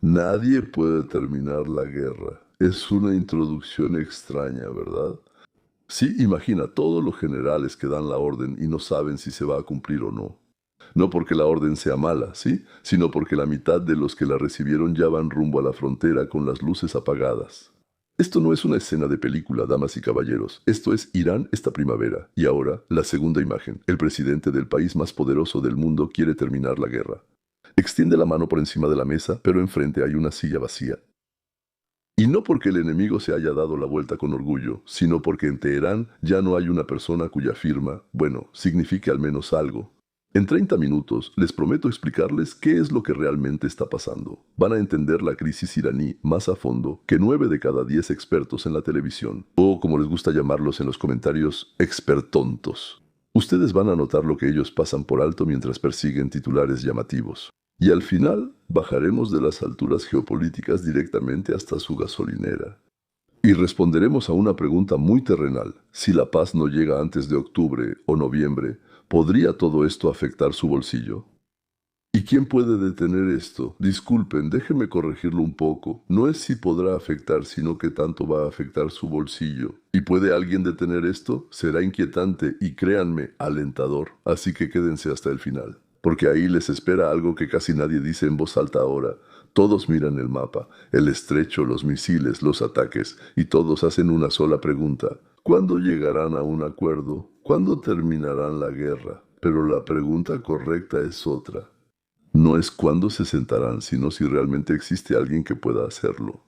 Nadie puede terminar la guerra. Es una introducción extraña, ¿verdad? Sí, imagina todos los generales que dan la orden y no saben si se va a cumplir o no. No porque la orden sea mala, ¿sí? Sino porque la mitad de los que la recibieron ya van rumbo a la frontera con las luces apagadas. Esto no es una escena de película, damas y caballeros. Esto es Irán esta primavera. Y ahora, la segunda imagen. El presidente del país más poderoso del mundo quiere terminar la guerra. Extiende la mano por encima de la mesa, pero enfrente hay una silla vacía. Y no porque el enemigo se haya dado la vuelta con orgullo, sino porque en Teherán ya no hay una persona cuya firma, bueno, signifique al menos algo. En 30 minutos les prometo explicarles qué es lo que realmente está pasando. Van a entender la crisis iraní más a fondo que 9 de cada 10 expertos en la televisión, o como les gusta llamarlos en los comentarios, expertontos. Ustedes van a notar lo que ellos pasan por alto mientras persiguen titulares llamativos. Y al final bajaremos de las alturas geopolíticas directamente hasta su gasolinera. Y responderemos a una pregunta muy terrenal. Si la paz no llega antes de octubre o noviembre, ¿podría todo esto afectar su bolsillo? ¿Y quién puede detener esto? Disculpen, déjenme corregirlo un poco. No es si podrá afectar, sino que tanto va a afectar su bolsillo. ¿Y puede alguien detener esto? Será inquietante y créanme, alentador. Así que quédense hasta el final. Porque ahí les espera algo que casi nadie dice en voz alta ahora. Todos miran el mapa, el estrecho, los misiles, los ataques, y todos hacen una sola pregunta. ¿Cuándo llegarán a un acuerdo? ¿Cuándo terminarán la guerra? Pero la pregunta correcta es otra. No es cuándo se sentarán, sino si realmente existe alguien que pueda hacerlo.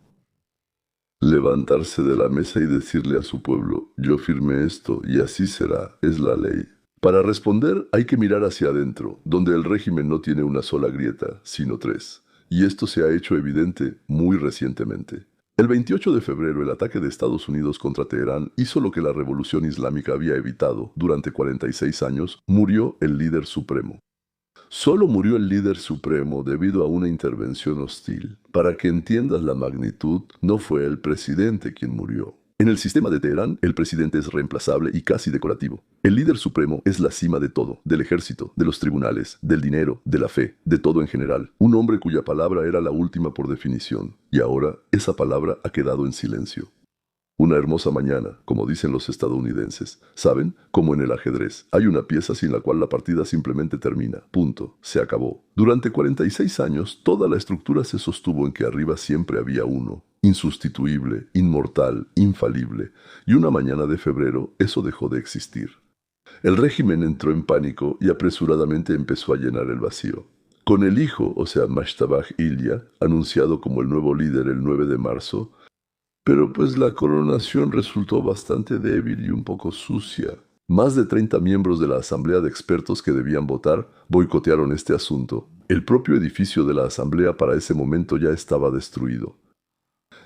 Levantarse de la mesa y decirle a su pueblo, yo firmé esto y así será, es la ley. Para responder hay que mirar hacia adentro, donde el régimen no tiene una sola grieta, sino tres. Y esto se ha hecho evidente muy recientemente. El 28 de febrero, el ataque de Estados Unidos contra Teherán hizo lo que la revolución islámica había evitado. Durante 46 años, murió el líder supremo. Solo murió el líder supremo debido a una intervención hostil. Para que entiendas la magnitud, no fue el presidente quien murió. En el sistema de Teherán, el presidente es reemplazable y casi decorativo. El líder supremo es la cima de todo, del ejército, de los tribunales, del dinero, de la fe, de todo en general. Un hombre cuya palabra era la última por definición. Y ahora, esa palabra ha quedado en silencio. Una hermosa mañana, como dicen los estadounidenses. ¿Saben? Como en el ajedrez. Hay una pieza sin la cual la partida simplemente termina. Punto. Se acabó. Durante 46 años, toda la estructura se sostuvo en que arriba siempre había uno. Insustituible, inmortal, infalible. Y una mañana de febrero, eso dejó de existir. El régimen entró en pánico y apresuradamente empezó a llenar el vacío. Con el hijo, o sea, Mashtabaj Ilya, anunciado como el nuevo líder el 9 de marzo, pero pues la coronación resultó bastante débil y un poco sucia. Más de 30 miembros de la asamblea de expertos que debían votar boicotearon este asunto. El propio edificio de la asamblea para ese momento ya estaba destruido.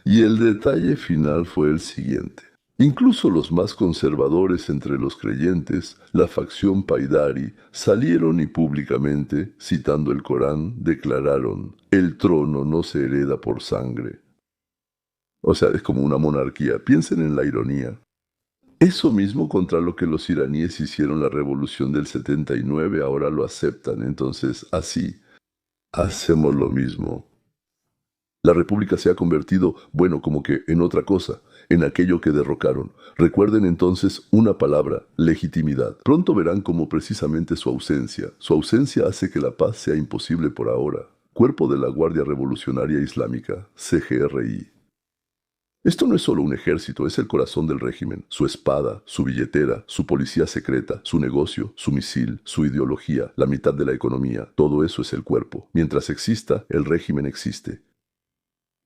Y el detalle final fue el siguiente. Incluso los más conservadores entre los creyentes, la facción Paidari, salieron y públicamente, citando el Corán, declararon: el trono no se hereda por sangre. O sea, es como una monarquía. Piensen en la ironía. Eso mismo contra lo que los iraníes hicieron la revolución del 79, ahora lo aceptan. Entonces, así, hacemos lo mismo. La república se ha convertido, bueno, como que en otra cosa, en aquello que derrocaron. Recuerden entonces una palabra: legitimidad. Pronto verán cómo precisamente su ausencia hace que la paz sea imposible por ahora. Cuerpo de la Guardia Revolucionaria Islámica, CGRI. Esto no es solo un ejército, es el corazón del régimen, su espada, su billetera, su policía secreta, su negocio, su misil, su ideología, la mitad de la economía. Todo eso es el cuerpo. Mientras exista, el régimen existe.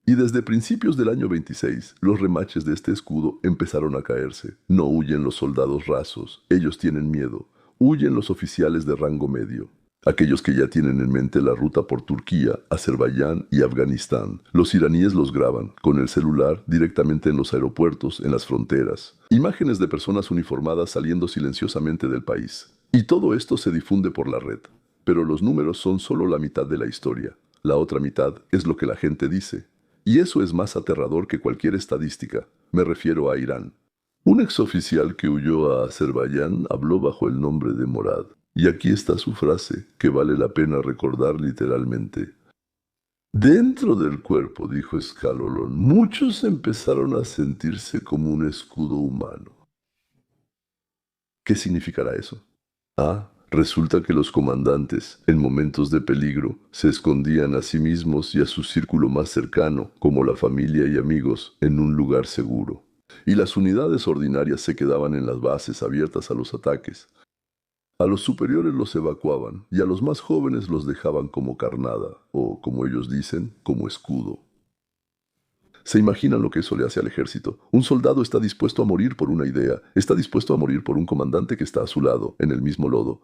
Y desde principios del año 26, los remaches de este escudo empezaron a caerse. No huyen los soldados rasos, ellos tienen miedo. Huyen los oficiales de rango medio. Aquellos que ya tienen en mente la ruta por Turquía, Azerbaiyán y Afganistán. Los iraníes los graban, con el celular, directamente en los aeropuertos, en las fronteras. Imágenes de personas uniformadas saliendo silenciosamente del país. Y todo esto se difunde por la red. Pero los números son solo la mitad de la historia. La otra mitad es lo que la gente dice. Y eso es más aterrador que cualquier estadística. Me refiero a Irán. Un exoficial que huyó a Azerbaiyán habló bajo el nombre de Morad. Y aquí está su frase, que vale la pena recordar literalmente. Dentro del cuerpo, dijo Escalolón, muchos empezaron a sentirse como un escudo humano. ¿Qué significará eso? Resulta que los comandantes, en momentos de peligro, se escondían a sí mismos y a su círculo más cercano, como la familia y amigos, en un lugar seguro. Y las unidades ordinarias se quedaban en las bases abiertas a los ataques. A los superiores los evacuaban y a los más jóvenes los dejaban como carnada, o, como ellos dicen, como escudo. ¿Se imaginan lo que eso le hace al ejército? Un soldado está dispuesto a morir por una idea, está dispuesto a morir por un comandante que está a su lado, en el mismo lodo.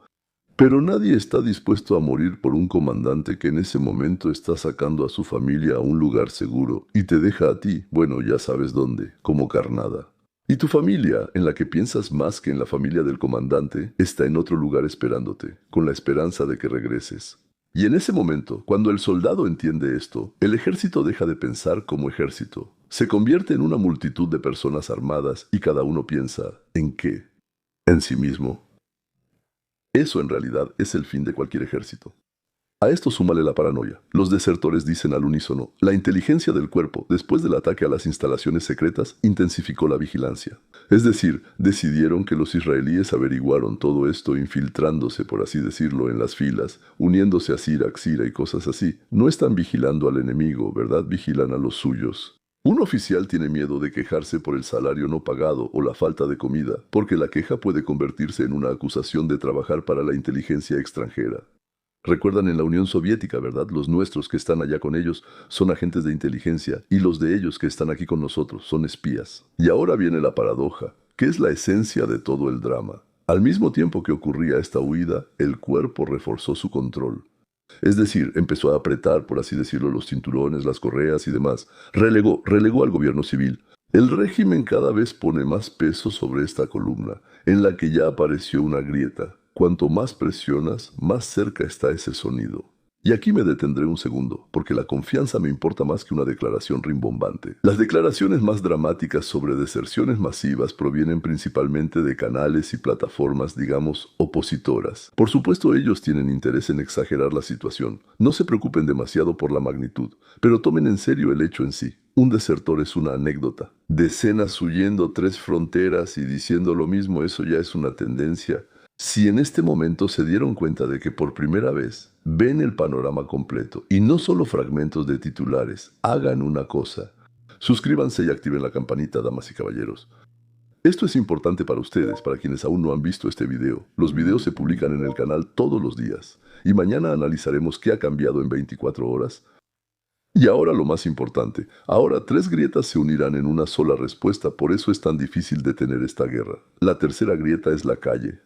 Pero nadie está dispuesto a morir por un comandante que en ese momento está sacando a su familia a un lugar seguro y te deja a ti, bueno, ya sabes dónde, como carnada. Y tu familia, en la que piensas más que en la familia del comandante, está en otro lugar esperándote, con la esperanza de que regreses. Y en ese momento, cuando el soldado entiende esto, el ejército deja de pensar como ejército. Se convierte en una multitud de personas armadas y cada uno piensa, ¿en qué? En sí mismo. Eso en realidad es el fin de cualquier ejército. A esto súmale la paranoia. Los desertores dicen al unísono, la inteligencia del cuerpo, después del ataque a las instalaciones secretas, intensificó la vigilancia. Es decir, decidieron que los israelíes averiguaron todo esto infiltrándose, por así decirlo, en las filas, uniéndose a Sira y cosas así. No están vigilando al enemigo, ¿verdad? Vigilan a los suyos. Un oficial tiene miedo de quejarse por el salario no pagado o la falta de comida, porque la queja puede convertirse en una acusación de trabajar para la inteligencia extranjera. Recuerdan en la Unión Soviética, ¿verdad? Los nuestros que están allá con ellos son agentes de inteligencia y los de ellos que están aquí con nosotros son espías. Y ahora viene la paradoja, que es la esencia de todo el drama. Al mismo tiempo que ocurría esta huida, el cuerpo reforzó su control. Es decir, empezó a apretar, por así decirlo, los cinturones, las correas y demás. Relegó al gobierno civil. El régimen cada vez pone más peso sobre esta columna, en la que ya apareció una grieta. Cuanto más presionas, más cerca está ese sonido. Y aquí me detendré un segundo, porque la confianza me importa más que una declaración rimbombante. Las declaraciones más dramáticas sobre deserciones masivas provienen principalmente de canales y plataformas, digamos, opositoras. Por supuesto, ellos tienen interés en exagerar la situación. No se preocupen demasiado por la magnitud, pero tomen en serio el hecho en sí. Un desertor es una anécdota. Decenas huyendo 3 fronteras y diciendo lo mismo, eso ya es una tendencia. Si en este momento se dieron cuenta de que por primera vez ven el panorama completo y no solo fragmentos de titulares, hagan una cosa. Suscríbanse y activen la campanita, damas y caballeros. Esto es importante para ustedes, para quienes aún no han visto este video. Los videos se publican en el canal todos los días. Y mañana analizaremos qué ha cambiado en 24 horas. Y ahora lo más importante, ahora 3 grietas se unirán en una sola respuesta, por eso es tan difícil detener esta guerra. La tercera grieta es la calle.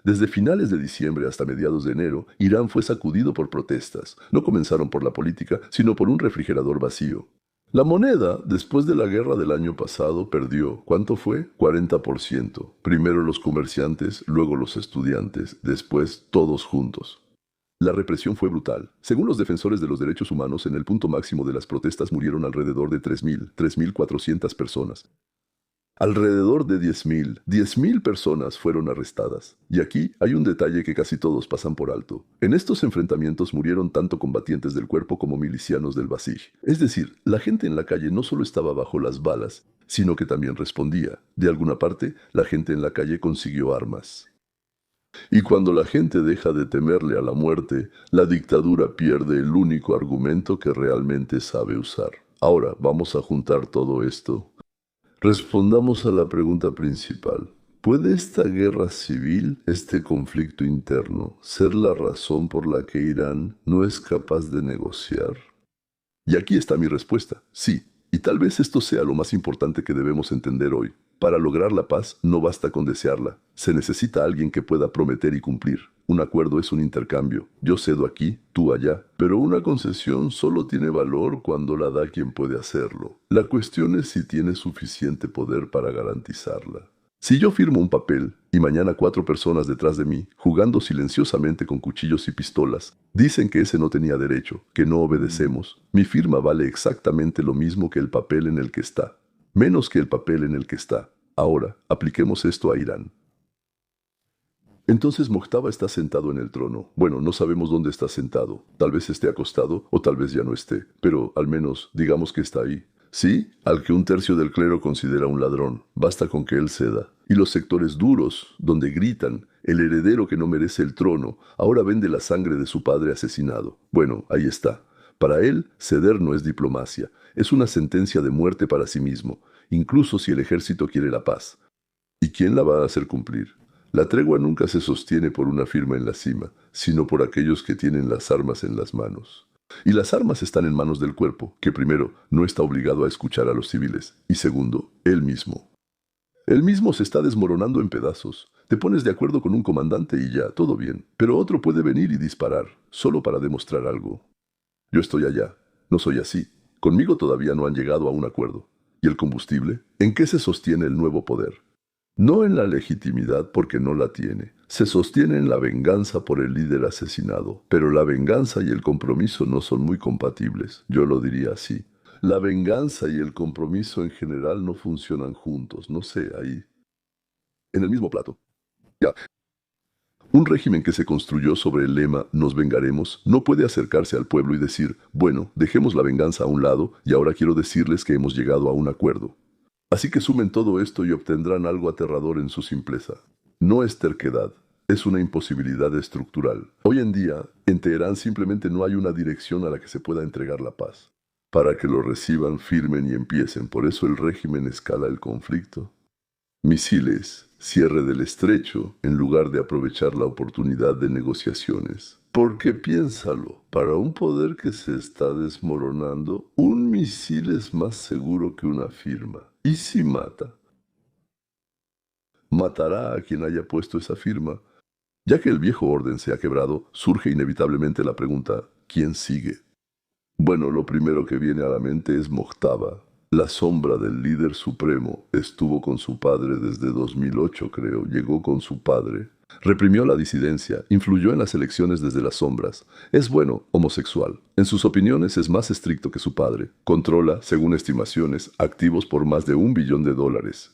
Desde finales de diciembre hasta mediados de enero, Irán fue sacudido por protestas. No comenzaron por la política, sino por un refrigerador vacío. La moneda, después de la guerra del año pasado, perdió. ¿Cuánto fue? 40%. Primero los comerciantes, luego los estudiantes, después todos juntos. La represión fue brutal. Según los defensores de los derechos humanos, en el punto máximo de las protestas murieron alrededor de 3.400 personas. Alrededor de 10.000 personas fueron arrestadas. Y aquí hay un detalle que casi todos pasan por alto. En estos enfrentamientos murieron tanto combatientes del cuerpo como milicianos del Basij. Es decir, la gente en la calle no solo estaba bajo las balas, sino que también respondía. De alguna parte, la gente en la calle consiguió armas. Y cuando la gente deja de temerle a la muerte, la dictadura pierde el único argumento que realmente sabe usar. Ahora, vamos a juntar todo esto. Respondamos a la pregunta principal. ¿Puede esta guerra civil, este conflicto interno, ser la razón por la que Irán no es capaz de negociar? Y aquí está mi respuesta, sí. Y tal vez esto sea lo más importante que debemos entender hoy. Para lograr la paz no basta con desearla. Se necesita alguien que pueda prometer y cumplir. Un acuerdo es un intercambio. Yo cedo aquí, tú allá. Pero una concesión solo tiene valor cuando la da quien puede hacerlo. La cuestión es si tiene suficiente poder para garantizarla. Si yo firmo un papel y mañana 4 personas detrás de mí, jugando silenciosamente con cuchillos y pistolas, dicen que ese no tenía derecho, que no obedecemos, mi firma vale exactamente lo mismo que el papel en el que está, menos que el papel en el que está. Ahora, apliquemos esto a Irán. Entonces Mojtaba está sentado en el trono. Bueno, no sabemos dónde está sentado. Tal vez esté acostado o tal vez ya no esté. Pero al menos digamos que está ahí. Sí, al que un tercio del clero considera un ladrón. Basta con que él ceda. Y los sectores duros, donde gritan, el heredero que no merece el trono, ahora vende la sangre de su padre asesinado. Bueno, ahí está. Para él, ceder no es diplomacia. Es una sentencia de muerte para sí mismo, incluso si el ejército quiere la paz. ¿Y quién la va a hacer cumplir? La tregua nunca se sostiene por una firma en la cima, sino por aquellos que tienen las armas en las manos. Y las armas están en manos del cuerpo, que primero no está obligado a escuchar a los civiles, y segundo, él mismo. Él mismo se está desmoronando en pedazos. Te pones de acuerdo con un comandante y ya, todo bien, pero otro puede venir y disparar, solo para demostrar algo. Yo estoy allá, no soy así. Conmigo todavía no han llegado a un acuerdo. ¿Y el combustible? ¿En qué se sostiene el nuevo poder? No en la legitimidad porque no la tiene. Se sostiene en la venganza por el líder asesinado. Pero la venganza y el compromiso no son muy compatibles. Yo lo diría así. La venganza y el compromiso en general no funcionan juntos. No sé, ahí. En el mismo plato. Ya. Un régimen que se construyó sobre el lema "nos vengaremos" no puede acercarse al pueblo y decir, bueno, dejemos la venganza a un lado y ahora quiero decirles que hemos llegado a un acuerdo. Así que sumen todo esto y obtendrán algo aterrador en su simpleza. No es terquedad, es una imposibilidad estructural. Hoy en día, en Teherán simplemente no hay una dirección a la que se pueda entregar la paz. Para que lo reciban, firmen y empiecen. Por eso el régimen escala el conflicto. Misiles, cierre del estrecho, en lugar de aprovechar la oportunidad de negociaciones. Porque piénsalo, para un poder que se está desmoronando, un misil es más seguro que una firma. ¿Y si mata? Matará a quien haya puesto esa firma. Ya que el viejo orden se ha quebrado, surge inevitablemente la pregunta, ¿quién sigue? Bueno, lo primero que viene a la mente es Mojtaba. La sombra del líder supremo estuvo con su padre desde 2008, creo. Llegó con su padre. Reprimió la disidencia, influyó en las elecciones desde las sombras. Es bueno, homosexual. En sus opiniones es más estricto que su padre. Controla, según estimaciones, activos por más de $1 billón.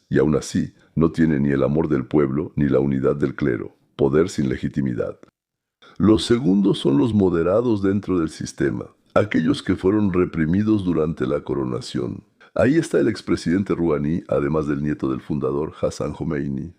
Y aún así, no tiene ni el amor del pueblo ni la unidad del clero. Poder sin legitimidad. Los segundos son los moderados dentro del sistema. Aquellos que fueron reprimidos durante la coronación. Ahí está el expresidente Rouhani, además del nieto del fundador Hassan Jomeini.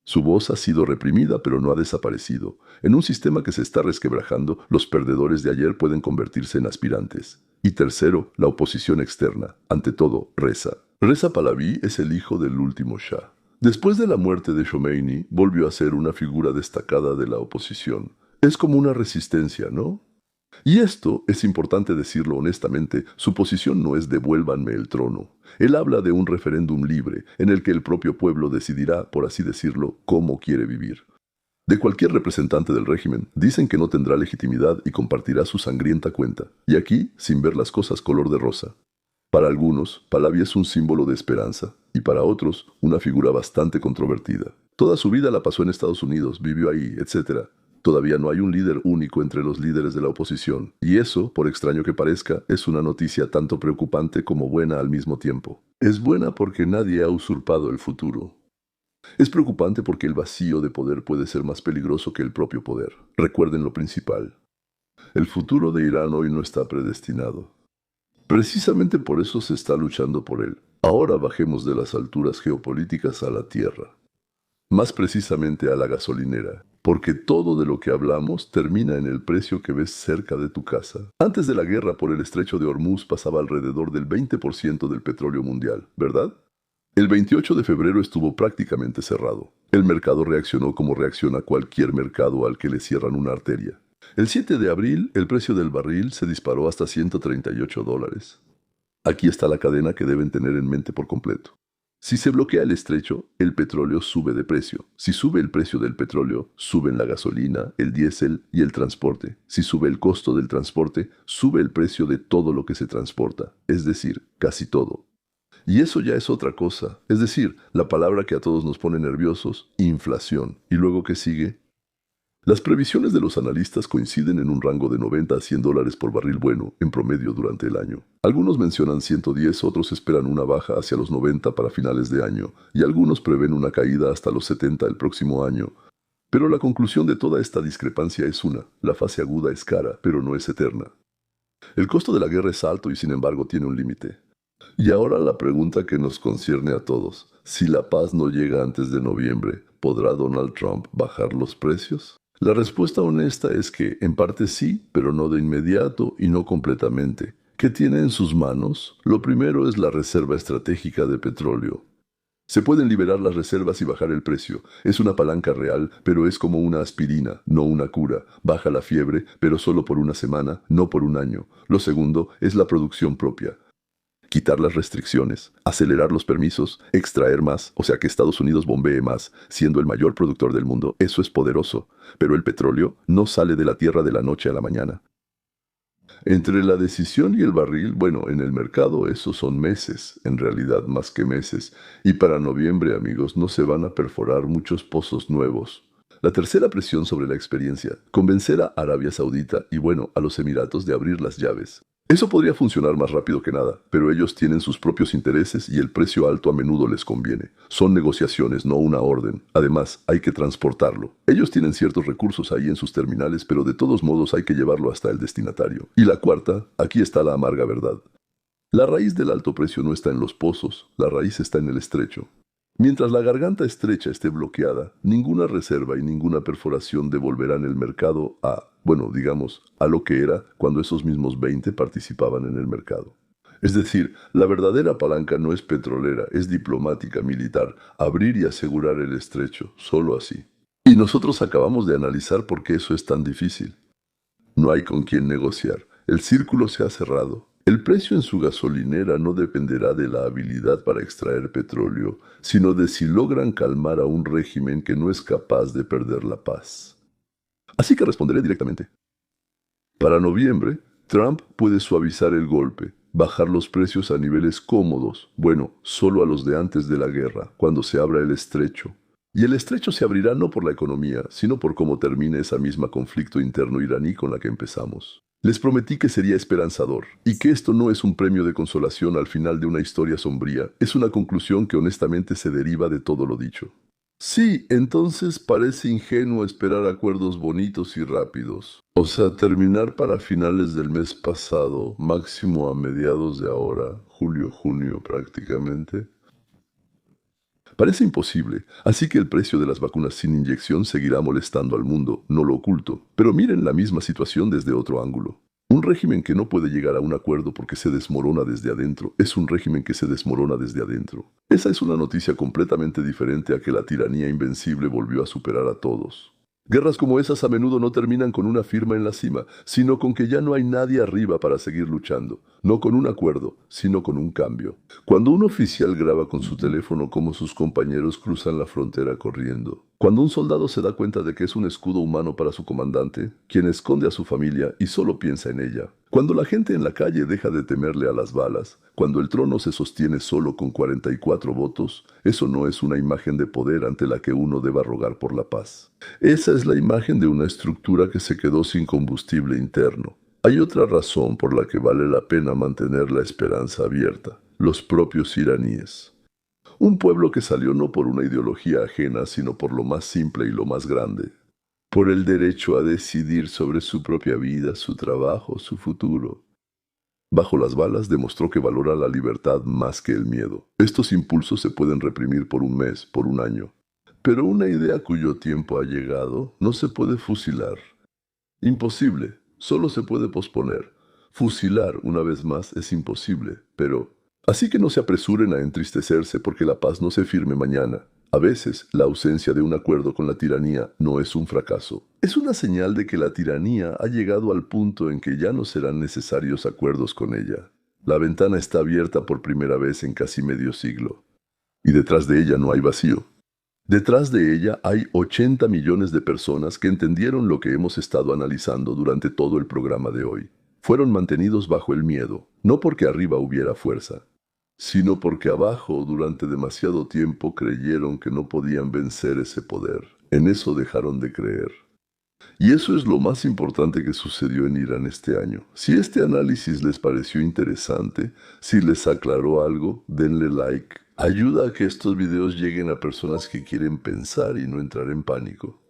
Su voz ha sido reprimida, pero no ha desaparecido. En un sistema que se está resquebrajando, los perdedores de ayer pueden convertirse en aspirantes. Y tercero, la oposición externa. Ante todo, Reza. Reza Pahlaví es el hijo del último Shah. Después de la muerte de Khomeini, volvió a ser una figura destacada de la oposición. Es como una resistencia, ¿no? Y esto, es importante decirlo honestamente, su posición no es devuélvanme el trono. Él habla de un referéndum libre, en el que el propio pueblo decidirá, por así decirlo, cómo quiere vivir. De cualquier representante del régimen, dicen que no tendrá legitimidad y compartirá su sangrienta cuenta. Y aquí, sin ver las cosas color de rosa. Para algunos, Pahlaví es un símbolo de esperanza, y para otros, una figura bastante controvertida. Toda su vida la pasó en Estados Unidos, vivió ahí, etc. Todavía no hay un líder único entre los líderes de la oposición, y eso, por extraño que parezca, es una noticia tanto preocupante como buena al mismo tiempo. Es buena porque nadie ha usurpado el futuro. Es preocupante porque el vacío de poder puede ser más peligroso que el propio poder. Recuerden lo principal. El futuro de Irán hoy no está predestinado. Precisamente por eso se está luchando por él. Ahora bajemos de las alturas geopolíticas a la tierra. Más precisamente a la gasolinera, porque todo de lo que hablamos termina en el precio que ves cerca de tu casa. Antes de la guerra por el estrecho de Hormuz pasaba alrededor del 20% del petróleo mundial, ¿verdad? El 28 de febrero estuvo prácticamente cerrado. El mercado reaccionó como reacciona cualquier mercado al que le cierran una arteria. El 7 de abril, el precio del barril se disparó hasta $138. Aquí está la cadena que deben tener en mente por completo. Si se bloquea el estrecho, el petróleo sube de precio. Si sube el precio del petróleo, suben la gasolina, el diésel y el transporte. Si sube el costo del transporte, sube el precio de todo lo que se transporta, es decir, casi todo. Y eso ya es otra cosa, es decir, la palabra que a todos nos pone nerviosos, inflación. ¿Y luego qué sigue? Las previsiones de los analistas coinciden en un rango de $90 a $100 por barril bueno, en promedio durante el año. Algunos mencionan 110, otros esperan una baja hacia los 90 para finales de año, y algunos prevén una caída hasta los 70 el próximo año. Pero la conclusión de toda esta discrepancia es una: la fase aguda es cara, pero no es eterna. El costo de la guerra es alto y sin embargo tiene un límite. Y ahora la pregunta que nos concierne a todos: si la paz no llega antes de noviembre, ¿podrá Donald Trump bajar los precios? La respuesta honesta es que, en parte sí, pero no de inmediato y no completamente. ¿Qué tiene en sus manos? Lo primero es la reserva estratégica de petróleo. Se pueden liberar las reservas y bajar el precio. Es una palanca real, pero es como una aspirina, no una cura. Baja la fiebre, pero solo por una semana, no por un año. Lo segundo es la producción propia. Quitar las restricciones, acelerar los permisos, extraer más, o sea que Estados Unidos bombee más, siendo el mayor productor del mundo. Eso es poderoso. Pero el petróleo no sale de la tierra de la noche a la mañana. Entre la decisión y el barril, bueno, en el mercado esos son meses, en realidad más que meses, y para noviembre, amigos, no se van a perforar muchos pozos nuevos. La tercera presión sobre la experiencia: convencer a Arabia Saudita y, bueno, a los Emiratos de abrir las llaves. Eso podría funcionar más rápido que nada, pero ellos tienen sus propios intereses y el precio alto a menudo les conviene. Son negociaciones, no una orden. Además, hay que transportarlo. Ellos tienen ciertos recursos ahí en sus terminales, pero de todos modos hay que llevarlo hasta el destinatario. Y la cuarta: aquí está la amarga verdad. La raíz del alto precio no está en los pozos, la raíz está en el estrecho. Mientras la garganta estrecha esté bloqueada, ninguna reserva y ninguna perforación devolverán el mercado a, bueno, digamos, a lo que era cuando esos mismos 20 participaban en el mercado. Es decir, la verdadera palanca no es petrolera, es diplomática, militar, abrir y asegurar el estrecho, solo así. Y nosotros acabamos de analizar por qué eso es tan difícil. No hay con quién negociar, el círculo se ha cerrado. El precio en su gasolinera no dependerá de la habilidad para extraer petróleo, sino de si logran calmar a un régimen que no es capaz de perder la paz. Así que responderé directamente. Para noviembre, Trump puede suavizar el golpe, bajar los precios a niveles cómodos, bueno, solo a los de antes de la guerra, cuando se abra el estrecho. Y el estrecho se abrirá no por la economía, sino por cómo termine esa misma conflicto interno iraní con la que empezamos. Les prometí que sería esperanzador, y que esto no es un premio de consolación al final de una historia sombría, es una conclusión que honestamente se deriva de todo lo dicho. Sí, entonces parece ingenuo esperar acuerdos bonitos y rápidos. O sea, terminar para finales del mes pasado, máximo a mediados de ahora, julio, junio prácticamente. Parece imposible, así que el precio de las vacunas sin inyección seguirá molestando al mundo, no lo oculto. Pero miren la misma situación desde otro ángulo. Un régimen que no puede llegar a un acuerdo porque se desmorona desde adentro es un régimen que se desmorona desde adentro. Esa es una noticia completamente diferente a que la tiranía invencible volvió a superar a todos. Guerras como esas a menudo no terminan con una firma en la cima, sino con que ya no hay nadie arriba para seguir luchando. No con un acuerdo, sino con un cambio. Cuando un oficial graba con su teléfono cómo sus compañeros cruzan la frontera corriendo. Cuando un soldado se da cuenta de que es un escudo humano para su comandante, quien esconde a su familia y solo piensa en ella. Cuando la gente en la calle deja de temerle a las balas, cuando el trono se sostiene solo con 44 votos, eso no es una imagen de poder ante la que uno deba rogar por la paz. Esa es la imagen de una estructura que se quedó sin combustible interno. Hay otra razón por la que vale la pena mantener la esperanza abierta: los propios iraníes. Un pueblo que salió no por una ideología ajena, sino por lo más simple y lo más grande. Por el derecho a decidir sobre su propia vida, su trabajo, su futuro. Bajo las balas demostró que valora la libertad más que el miedo. Estos impulsos se pueden reprimir por un mes, por un año. Pero una idea cuyo tiempo ha llegado no se puede fusilar. Imposible, solo se puede posponer. Fusilar, una vez más, es imposible, pero... Así que no se apresuren a entristecerse porque la paz no se firme mañana. A veces, la ausencia de un acuerdo con la tiranía no es un fracaso. Es una señal de que la tiranía ha llegado al punto en que ya no serán necesarios acuerdos con ella. La ventana está abierta por primera vez en casi medio siglo. Y detrás de ella no hay vacío. Detrás de ella hay 80 millones de personas que entendieron lo que hemos estado analizando durante todo el programa de hoy. Fueron mantenidos bajo el miedo, no porque arriba hubiera fuerza, sino porque abajo durante demasiado tiempo creyeron que no podían vencer ese poder. En eso dejaron de creer. Y eso es lo más importante que sucedió en Irán este año. Si este análisis les pareció interesante, si les aclaró algo, denle like. Ayuda a que estos videos lleguen a personas que quieren pensar y no entrar en pánico.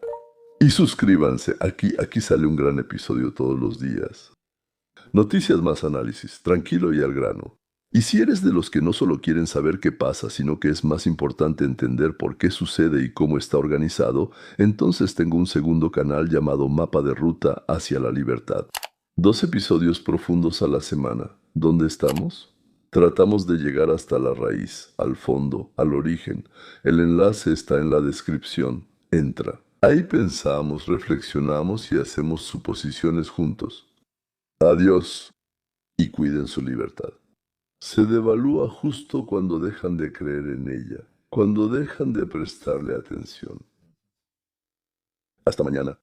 Y suscríbanse, aquí sale un gran episodio todos los días. Noticias más análisis, tranquilo y al grano. Y si eres de los que no solo quieren saber qué pasa, sino que es más importante entender por qué sucede y cómo está organizado, entonces tengo un segundo canal llamado Mapa de Ruta hacia la Libertad. 2 episodios profundos a la semana. ¿Dónde estamos? Tratamos de llegar hasta la raíz, al fondo, al origen. El enlace está en la descripción. Entra. Ahí pensamos, reflexionamos y hacemos suposiciones juntos. Adiós y cuiden su libertad. Se devalúa justo cuando dejan de creer en ella, cuando dejan de prestarle atención. Hasta mañana.